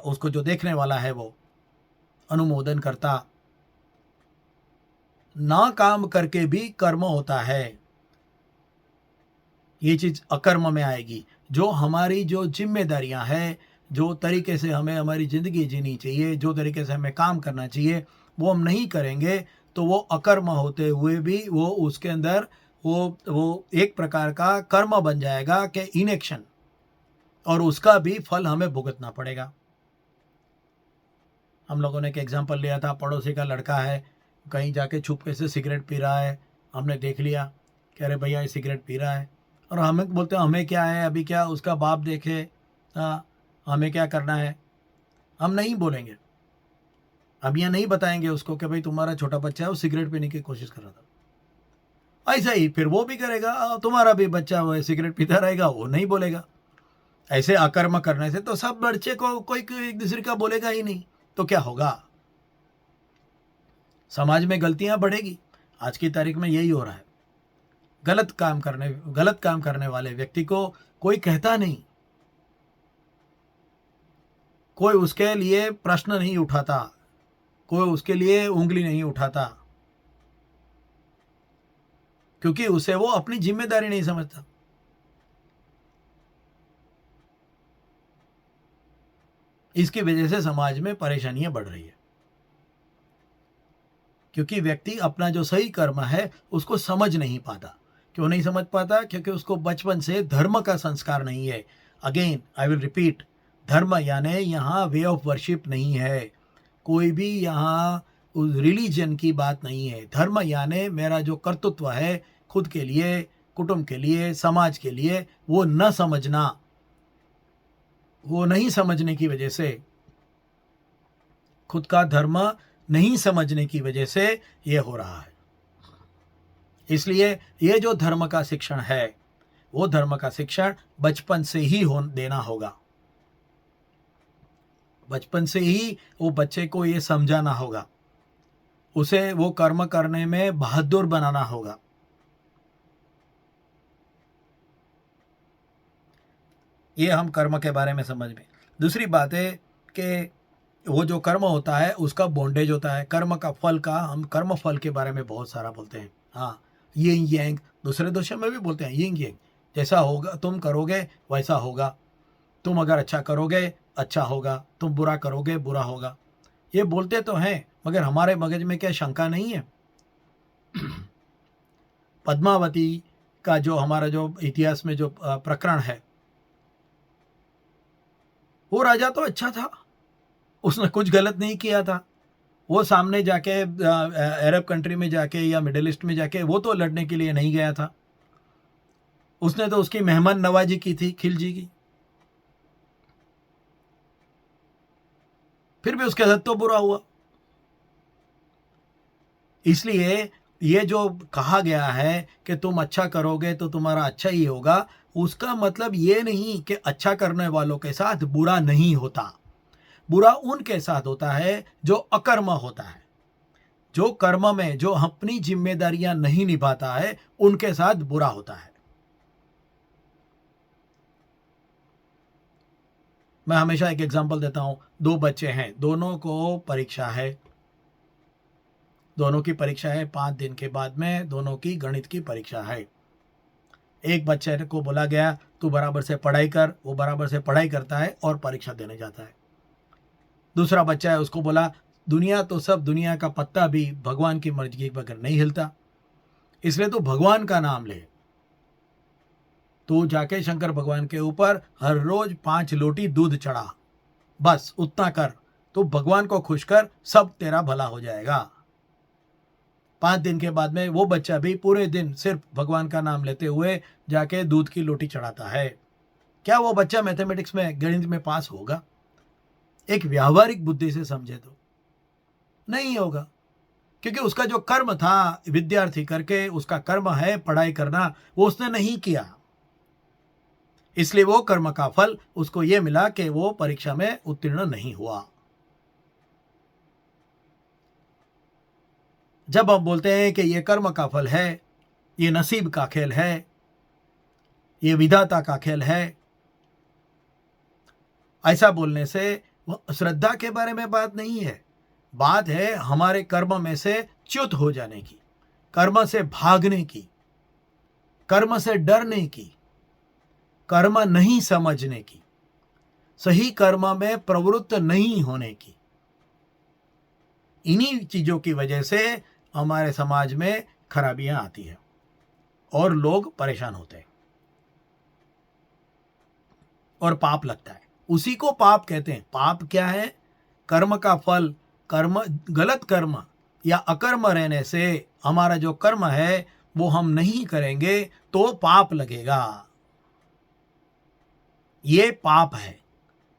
उसको जो देखने वाला है वो अनुमोदन करता। ना काम करके भी कर्म होता है, ये चीज अकर्म में आएगी। जो हमारी जो जिम्मेदारियां हैं, जो तरीके से हमें हमारी जिंदगी जीनी चाहिए, जो तरीके से हमें काम करना चाहिए, वो हम नहीं करेंगे, तो वो अकर्म होते हुए भी वो उसके अंदर वो एक प्रकार का कर्म बन जाएगा कि इनएक्शन, और उसका भी फल हमें भुगतना पड़ेगा। हम लोगों ने एक एग्जाम्पल लिया था, पड़ोसी का लड़का है, कहीं जाके छुपके से सिगरेट पी रहा है, हमने देख लिया, कह रहे भैया ये सिगरेट पी रहा है, और हमें बोलते हैं हमें क्या है, अभी क्या उसका बाप देखे, हाँ, हमें क्या करना है। हम नहीं बोलेंगे, अब यहाँ नहीं बताएंगे उसको कि भाई तुम्हारा छोटा बच्चा है वो सिगरेट पीने की कोशिश कर रहा था। ऐसा ही फिर वो भी करेगा, तुम्हारा भी बच्चा वो सिगरेट पीता रहेगा, वो नहीं बोलेगा। ऐसे अकर्म करने से तो सब बच्चे को कोई एक दूसरे का बोलेगा ही नहीं, तो क्या होगा? समाज में गलतियां बढ़ेगी। आज की तारीख में यही हो रहा है। गलत काम करने वाले व्यक्ति को कोई कहता नहीं, कोई उसके लिए प्रश्न नहीं उठाता, कोई उसके लिए उंगली नहीं उठाता, क्योंकि उसे वो अपनी जिम्मेदारी नहीं समझता। इसकी वजह से समाज में परेशानियां बढ़ रही है, क्योंकि व्यक्ति अपना जो सही कर्म है उसको समझ नहीं पाता। क्यों नहीं समझ पाता? क्योंकि उसको बचपन से धर्म का संस्कार नहीं है। अगेन आई विल रिपीट, धर्म यानी यहाँ वे ऑफ वर्शिप नहीं है, कोई भी यहाँ उस रिलीजन की बात नहीं है। धर्म यानी मेरा जो कर्तृत्व है खुद के लिए, कुटुंब के लिए, समाज के लिए, वो न समझना, वो नहीं समझने की वजह से, खुद का धर्म नहीं समझने की वजह से ये हो रहा है। इसलिए ये जो धर्म का शिक्षण है, वो धर्म का शिक्षण बचपन से ही देना होगा। बचपन से ही वो बच्चे को ये समझाना होगा, उसे वो कर्म करने में बहादुर बनाना होगा। ये हम कर्म के बारे में समझ में। दूसरी बात है कि वो जो कर्म होता है उसका बॉन्डेज होता है। कर्म का फल का, हम कर्म फल के बारे में बहुत सारा बोलते हैं। हाँ, यिंग यांग, दूसरे देशों में भी बोलते हैं यिंग यांग। जैसा होगा तुम करोगे वैसा होगा, तुम अगर अच्छा करोगे अच्छा होगा, तुम बुरा करोगे बुरा होगा। ये बोलते तो हैं, मगर हमारे मगज में क्या शंका नहीं है? पद्मावती का जो हमारा जो इतिहास में जो प्रकरण है, वो राजा तो अच्छा था, उसने कुछ गलत नहीं किया था। वो सामने जाके अरब कंट्री में जाके या मिडिल ईस्ट में जाके वो तो लड़ने के लिए नहीं गया था, उसने तो उसकी मेहमान नवाजी की थी खिलजी की। फिर भी उसके साथ तो बुरा हुआ। इसलिए ये जो कहा गया है कि तुम अच्छा करोगे तो तुम्हारा अच्छा ही होगा, उसका मतलब ये नहीं कि अच्छा करने वालों के साथ बुरा नहीं होता। बुरा उनके साथ होता है जो अकर्म होता है, जो कर्म में जो अपनी जिम्मेदारियां नहीं निभाता है, उनके साथ बुरा होता है। मैं हमेशा एक एग्जांपल देता हूं। दो बच्चे हैं, दोनों को परीक्षा है, दोनों की परीक्षा है 5 दिन के बाद में दोनों की गणित की परीक्षा है। एक बच्चे को बोला गया तू बराबर से पढ़ाई कर, वो बराबर से पढ़ाई करता है और परीक्षा देने जाता है। दूसरा बच्चा है, उसको बोला दुनिया तो सब, दुनिया का पत्ता भी भगवान की मर्जी के बगैर नहीं हिलता, इसलिए तू भगवान का नाम ले, तू जाके शंकर भगवान के ऊपर हर रोज 5 लोटी दूध चढ़ा, बस उतना कर, तो भगवान को खुश कर, सब तेरा भला हो जाएगा। 5 दिन के बाद में वो बच्चा भी पूरे दिन सिर्फ भगवान का नाम लेते हुए जाके दूध की लोटी चढ़ाता है। क्या वो बच्चा मैथमेटिक्स में, गणित में पास होगा? एक व्यावहारिक बुद्धि से समझे तो नहीं होगा, क्योंकि उसका जो कर्म था विद्यार्थी करके, उसका कर्म है पढ़ाई करना, वो उसने नहीं किया। इसलिए वो कर्म का फल उसको ये मिला कि वो परीक्षा में उत्तीर्ण नहीं हुआ। जब हम बोलते हैं कि ये कर्म का फल है, ये नसीब का खेल है, ये विधाता का खेल है, ऐसा बोलने से वो श्रद्धा के बारे में बात नहीं है। बात है हमारे कर्म में से च्युत हो जाने की, कर्म से भागने की, कर्म से डरने की, कर्म नहीं समझने की, सही कर्म में प्रवृत्त नहीं होने की। इन्हीं चीजों की वजह से हमारे समाज में खराबियां आती है और लोग परेशान होते हैं और पाप लगता है। उसी को पाप कहते हैं। पाप क्या है? कर्म का फल, कर्म, गलत कर्म या अकर्म रहने से हमारा जो कर्म है वो हम नहीं करेंगे तो पाप लगेगा। ये पाप है।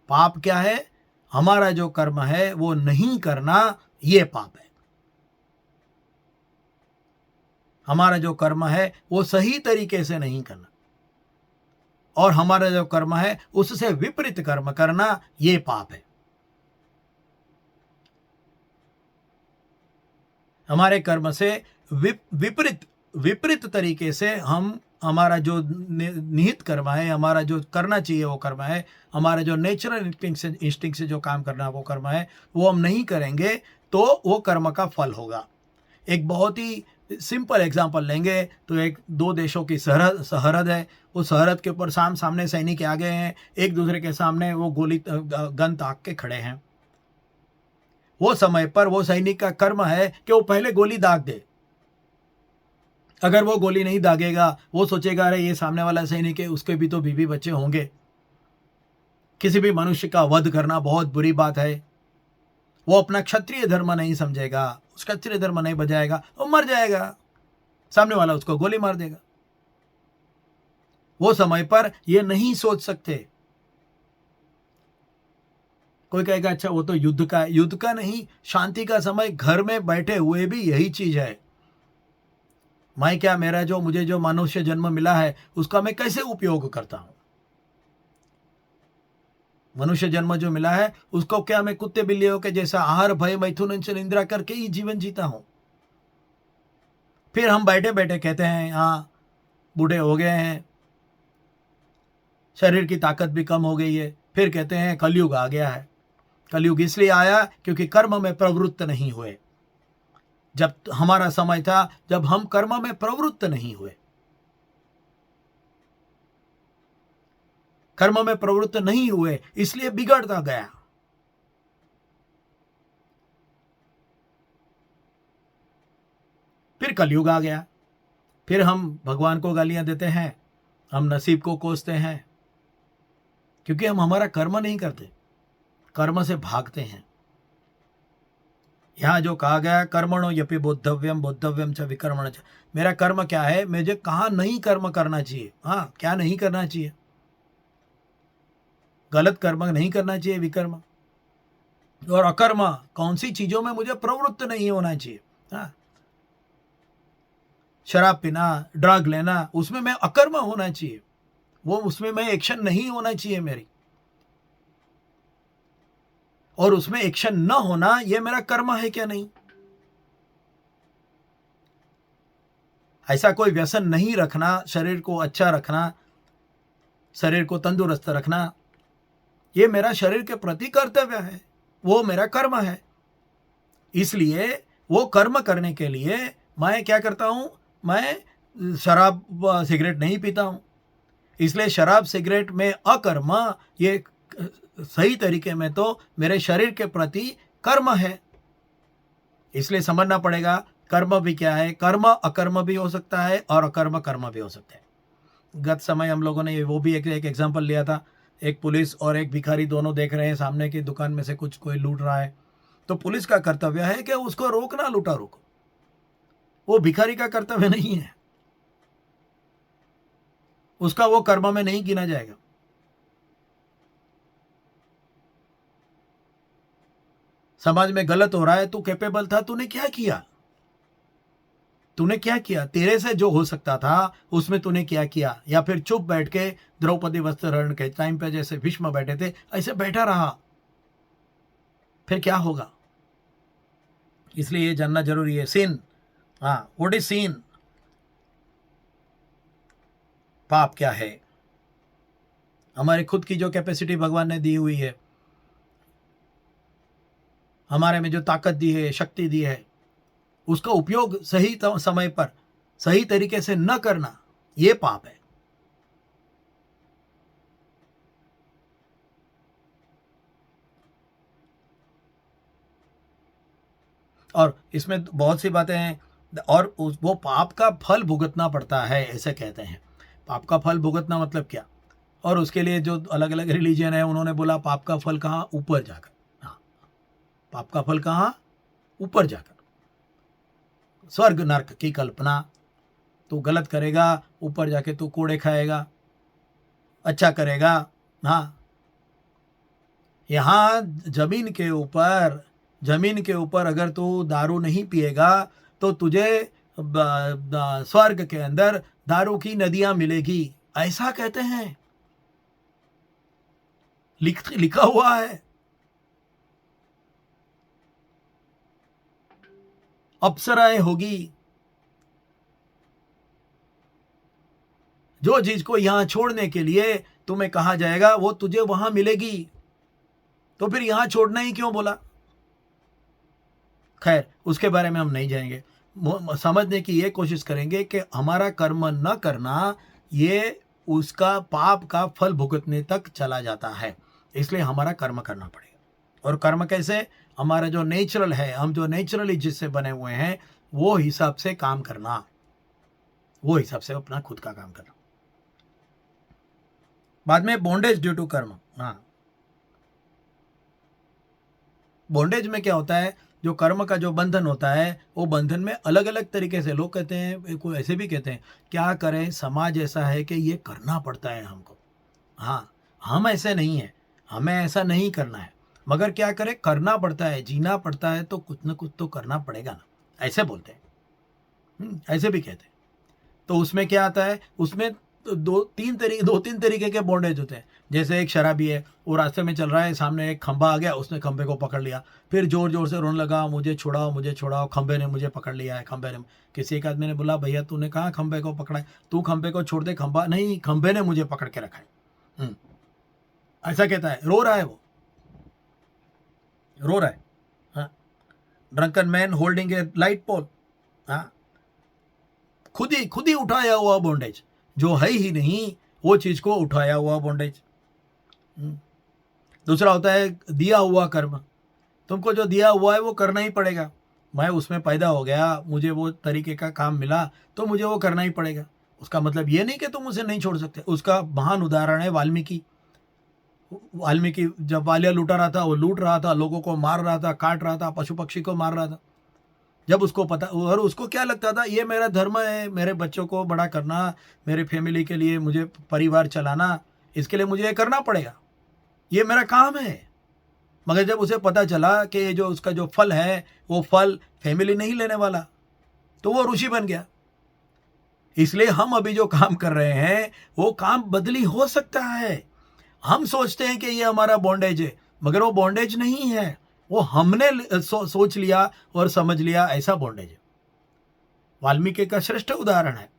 पाप क्या है? हमारा जो कर्म है वो नहीं करना, ये पाप है। हमारा जो कर्म है वो सही तरीके से नहीं करना, और हमारा जो कर्म है उससे विपरीत कर्म करना, ये पाप है। हमारे कर्म से विपरीत विपरीत तरीके से हम हमारा जो निहित कर्म है, हमारा जो करना चाहिए वो कर्म है, हमारा जो नेचुरल इंस्टिंक्ट से जो काम करना है वो कर्म है, वो हम नहीं करेंगे तो वो कर्म का फल होगा। एक बहुत ही सिंपल एग्जांपल लेंगे तो एक दो देशों की सरहद है। उस सरहद के ऊपर सामने सैनिक आ गए हैं, एक दूसरे के सामने वो गोली गन ताक के खड़े हैं। वो समय पर वो सैनिक का कर्म है कि वो पहले गोली दाग दे। अगर वो गोली नहीं दागेगा, वो सोचेगा अरे ये सामने वाला सैनिक है, उसके भी तो बीवी बच्चे होंगे। किसी भी मनुष्य का वध करना बहुत बुरी बात है। वो अपना क्षत्रिय धर्म नहीं समझेगा, उस क्षत्रिय धर्म नहीं बजाएगा, वो मर जाएगा, सामने वाला उसको गोली मार देगा। वो समय पर ये नहीं सोच सकते। कोई कहेगा अच्छा वो तो युद्ध का है। युद्ध का नहीं, शांति का समय घर में बैठे हुए भी यही चीज है। मैं क्या, मेरा जो मुझे जो मनुष्य जन्म मिला है उसका मैं कैसे उपयोग करता हूं। मनुष्य जन्म जो मिला है उसको क्या मैं कुत्ते बिल्लियों के जैसा आहार भय मैथुन से निंद्रा करके ही जीवन जीता हूं। फिर हम बैठे बैठे कहते हैं हाँ बूढ़े हो गए हैं, शरीर की ताकत भी कम हो गई है, फिर कहते हैं कलयुग आ गया है। कलयुग इसलिए आया क्योंकि कर्म में प्रवृत्त नहीं हुए। जब हमारा समय था जब हम कर्म में प्रवृत्त नहीं हुए, कर्म में प्रवृत्त नहीं हुए, इसलिए बिगड़ता गया। फिर कलयुग आ गया, फिर हम भगवान को गालियां देते हैं, हम नसीब को कोसते हैं, क्योंकि हम हमारा कर्म नहीं करते, कर्म से भागते हैं। यहां जो कहा गया कर्मणो यपि बोद्धव्यम बोद्धव्यम च विकर्मण च, मेरा कर्म क्या है, मुझे कहां नहीं कर्म करना चाहिए, हाँ क्या नहीं करना चाहिए, गलत कर्म नहीं करना चाहिए, विकर्म और अकर्म, कौन सी चीजों में मुझे प्रवृत्त नहीं होना चाहिए। हाँ, शराब पीना, ड्रग लेना, उसमें मैं अकर्म होना चाहिए, वो उसमें मैं एक्शन नहीं होना चाहिए मेरी, और उसमें एक्शन न होना ये मेरा कर्म है क्या नहीं। ऐसा कोई व्यसन नहीं रखना, शरीर को अच्छा रखना, शरीर को तंदुरुस्त रखना, ये मेरा शरीर के प्रति कर्तव्य है, वो मेरा कर्म है। इसलिए वो कर्म करने के लिए मैं क्या करता हूं, मैं शराब सिगरेट नहीं पीता हूं। इसलिए शराब सिगरेट में अकर्म, ये सही तरीके में तो मेरे शरीर के प्रति कर्म है। इसलिए समझना पड़ेगा कर्म भी क्या है, कर्म अकर्म भी हो सकता है और अकर्म कर्म भी हो सकता है। गत समय हम लोगों ने वो भी एक एग्जांपल लिया था, एक पुलिस और एक भिखारी दोनों देख रहे हैं सामने की दुकान में से कुछ कोई लूट रहा है, तो पुलिस का कर्तव्य है कि उसको रोकना, लूटा रोको। वो भिखारी का कर्तव्य नहीं है, उसका वो कर्म में नहीं गिना जाएगा। समाज में गलत हो रहा है, तू कैपेबल था, तूने क्या किया, तूने क्या किया, तेरे से जो हो सकता था उसमें तूने क्या किया, या फिर चुप बैठ के द्रौपदी वस्त्रहरण के टाइम पे जैसे भीष्म बैठे थे ऐसे बैठा रहा, फिर क्या होगा। इसलिए ये जानना जरूरी है। सीन, हाँ व्हाट इज सीन, पाप क्या है। हमारे खुद की जो कैपेसिटी भगवान ने दी हुई है, हमारे में जो ताकत दी है, शक्ति दी है, उसका उपयोग सही समय पर सही तरीके से न करना, ये पाप है। और इसमें बहुत सी बातें हैं, और वो पाप का फल भुगतना पड़ता है ऐसे कहते हैं। पाप का फल भुगतना मतलब क्या, और उसके लिए जो अलग अलग रिलीजन है उन्होंने बोला पाप का फल कहाँ, ऊपर जाकर। हाँ, पाप का फल कहाँ, ऊपर जाकर, स्वर्ग नर्क की कल्पना। तू गलत करेगा, ऊपर जाके तू कोड़े खाएगा, अच्छा करेगा। हाँ, यहाँ जमीन के ऊपर अगर तू दारू नहीं पिएगा तो तुझे स्वर्ग के अंदर दारू की नदियां मिलेगी, ऐसा कहते हैं, लिखा हुआ है। अप्सराएं होगी, जो चीज को यहाँ छोड़ने के लिए तुम्हें कहा जाएगा वो तुझे वहां मिलेगी, तो फिर यहां छोड़ना ही क्यों बोला। खैर उसके बारे में हम नहीं जाएंगे, समझने की ये कोशिश करेंगे कि हमारा कर्म न करना ये उसका पाप का फल भुगतने तक चला जाता है, इसलिए हमारा कर्म करना पड़ेगा। और कर्म कैसे, हमारा जो नेचुरल है, हम जो नेचुरली जिससे बने हुए हैं वो हिसाब से काम करना, वो हिसाब से अपना खुद का काम करना। बाद में बॉन्डेज ड्यू टू कर्म। हाँ, बॉन्डेज में क्या होता है, जो कर्म का जो बंधन होता है वो बंधन में अलग अलग तरीके से लोग कहते हैं, कोई ऐसे भी कहते हैं क्या करें, समाज ऐसा है कि ये करना पड़ता है हमको। हाँ, हम ऐसे नहीं हैं, हमें ऐसा नहीं करना है, मगर क्या करें, करना पड़ता है, जीना पड़ता है तो कुछ ना कुछ तो करना पड़ेगा ना, ऐसे बोलते हैं। ऐसे भी कहते हैं। तो उसमें क्या आता है, उसमें दो तीन तरीके के बॉन्डेज होते हैं। जैसे एक शराबी है, वो रास्ते में चल रहा है, सामने एक खंबा आ गया, उसने खंबे को पकड़ लिया, फिर जोर जोर से रोने लगा, मुझे छुड़ाओ मुझे छुड़ाओ, खंबे ने मुझे पकड़ लिया है, खंबे ने। किसी एक आदमी ने बोला, भैया तूने कहाँ खंबे को पकड़ा है, तू खंबे को छोड़ दे, खंबा नहीं, खंबे ने मुझे पकड़ के रखा है। ऐसा कहता है, रो रहा है, वो रो रहा है। हाँ, drunken man holding a light pole. हाँ, खुद ही उठाया हुआ बॉन्डेज, जो है ही नहीं वो चीज को उठाया हुआ बॉन्डेज। दूसरा होता है दिया हुआ कर्म, तुमको जो दिया हुआ है वो करना ही पड़ेगा। मैं उसमें पैदा हो गया, मुझे वो तरीके का काम मिला तो मुझे वो करना ही पड़ेगा। उसका मतलब ये नहीं कि तुम उसे नहीं छोड़ सकते। उसका महान उदाहरण है वाल्मीकि। वाल्मीकि जब वालिया लूटा रहा था, वो लूट रहा था, लोगों को मार रहा था, काट रहा था, पशु पक्षी को मार रहा था। जब उसको पता, और उसको क्या लगता था, ये मेरा धर्म है, मेरे बच्चों को बड़ा करना, मेरे फैमिली के लिए, मुझे परिवार चलाना, इसके लिए मुझे ये करना पड़ेगा, ये मेरा काम है। मगर जब उसे पता चला कि ये जो उसका जो फल है वो फल फैमिली नहीं लेने वाला, तो वो ऋषि बन गया। इसलिए हम अभी जो काम कर रहे हैं वो काम बदली हो सकता है। हम सोचते हैं कि ये हमारा बॉन्डेज है, मगर वो बॉन्डेज नहीं है, वो हमने सोच लिया और समझ लिया ऐसा बॉन्डेज है। वाल्मीकि का श्रेष्ठ उदाहरण है।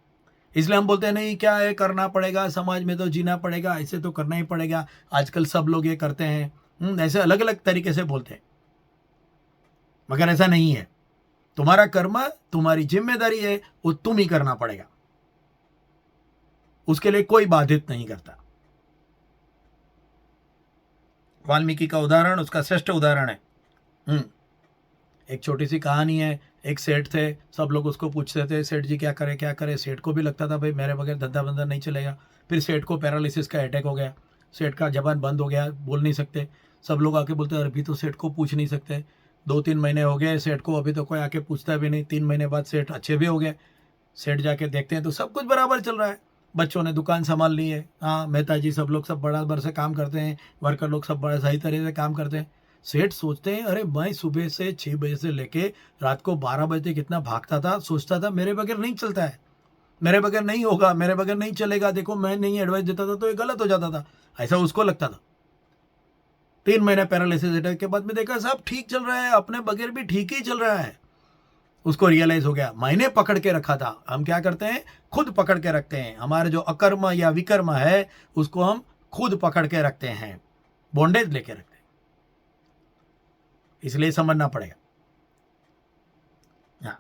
इसलिए हम बोलते हैं नहीं, क्या है, करना पड़ेगा, समाज में तो जीना पड़ेगा, ऐसे तो करना ही पड़ेगा, आजकल सब लोग ये करते हैं। ऐसे अलग अलग तरीके से बोलते हैं, मगर ऐसा नहीं है। तुम्हारा कर्म, तुम्हारी जिम्मेदारी है, वो तुम ही करना पड़ेगा, उसके लिए कोई बाधित नहीं करता। वाल्मीकि का उदाहरण उसका श्रेष्ठ उदाहरण है। एक छोटी सी कहानी है। एक सेठ थे, सब लोग उसको पूछते थे, सेठ जी क्या करे क्या करे। सेठ को भी लगता था भाई मेरे बगैर धंधा बंधा नहीं चलेगा। फिर सेठ को पैरालिसिस का अटैक हो गया, सेठ का जबान बंद हो गया, बोल नहीं सकते। सब लोग आके बोलते अभी तो सेठ को पूछ नहीं सकते। 2-3 महीने हो गए सेठ को, अभी तो कोई आके पूछता भी नहीं। 3 महीने बाद सेठ अच्छे भी हो गए। सेठ जाके देखते हैं तो सब कुछ बराबर चल रहा है, बच्चों ने दुकान संभाल ली है। हाँ, मेहता जी सब लोग सब बराबर से काम करते हैं, वर्कर लोग सब बड़ा सही तरह से काम करते हैं। सेठ सोचते हैं अरे मैं सुबह से 6 बजे से लेके रात को 12 बजे तक कितना भागता था, सोचता था मेरे बगैर नहीं चलता है, मेरे बगैर नहीं होगा, मेरे बगैर नहीं चलेगा, देखो मैं नहीं एडवाइस देता था तो ये गलत हो जाता था, ऐसा उसको लगता था। 3 महीने पैरालिसिस अटैक के बाद में देखा सब ठीक चल रहा है, अपने बगैर भी ठीक ही चल रहा है। उसको रियलाइज हो गया मैंने पकड़ के रखा था। हम क्या करते हैं, खुद पकड़ के रखते हैं। हमारे जो अकर्म या विकर्म है उसको हम खुद पकड़ के रखते हैं, बॉन्डेज लेके रखते हैं। इसलिए समझना पड़ेगा। हाँ,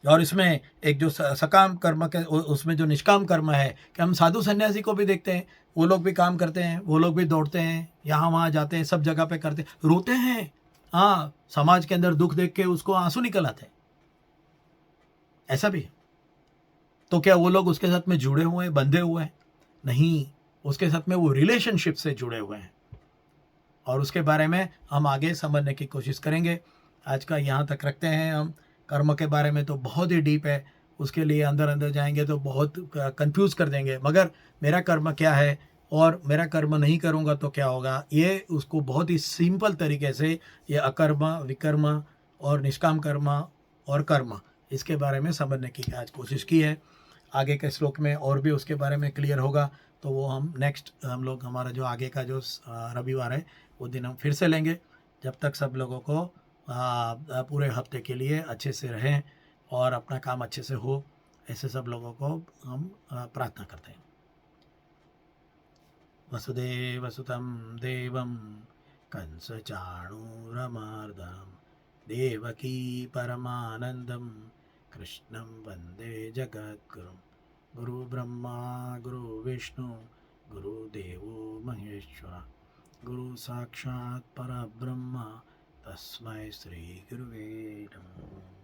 और इसमें एक जो सकाम कर्म के, उसमें जो निष्काम कर्म है कि हम साधु सन्यासी को भी देखते हैं, वो लोग भी काम करते हैं, वो लोग भी दौड़ते हैं, यहाँ वहाँ जाते हैं, सब जगह पे करते हैं, रोते हैं। हाँ, समाज के अंदर दुख देख के उसको आंसू निकल आते हैं, ऐसा भी है। तो क्या वो लोग उसके साथ में जुड़े हुए हैं, बंधे हुए हैं? नहीं, उसके साथ में वो रिलेशनशिप से जुड़े हुए हैं। और उसके बारे में हम आगे समझने की कोशिश करेंगे। आज का यहाँ तक रखते हैं। हम कर्म के बारे में तो बहुत ही डीप है, उसके लिए अंदर अंदर जाएंगे तो बहुत कंफ्यूज कर देंगे। मगर मेरा कर्म क्या है और मेरा कर्म नहीं करूँगा तो क्या होगा, ये उसको बहुत ही सिंपल तरीके से ये अकर्म, विकर्म और निष्काम कर्म और कर्म, इसके बारे में समझने की आज कोशिश की है। आगे के श्लोक में और भी उसके बारे में क्लियर होगा, तो वो हम नेक्स्ट, हम लोग हमारा जो आगे का जो रविवार है वो दिन हम फिर से लेंगे। जब तक सब लोगों को पूरे हफ्ते के लिए अच्छे से रहें और अपना काम अच्छे से हो, ऐसे सब लोगों को हम प्रार्थना करते हैं। वसुदेवसुतं देवं कंसचाणूरमर्दनं देवकी परमानन्दं कृष्णं वन्दे जगद्गुरुं। गुरुब्रह्मा गुरुविष्णु गुरुदेवो महेश्वरः गुरु साक्षात् परब्रह्म तस्मै श्रीगुरुवे नमः।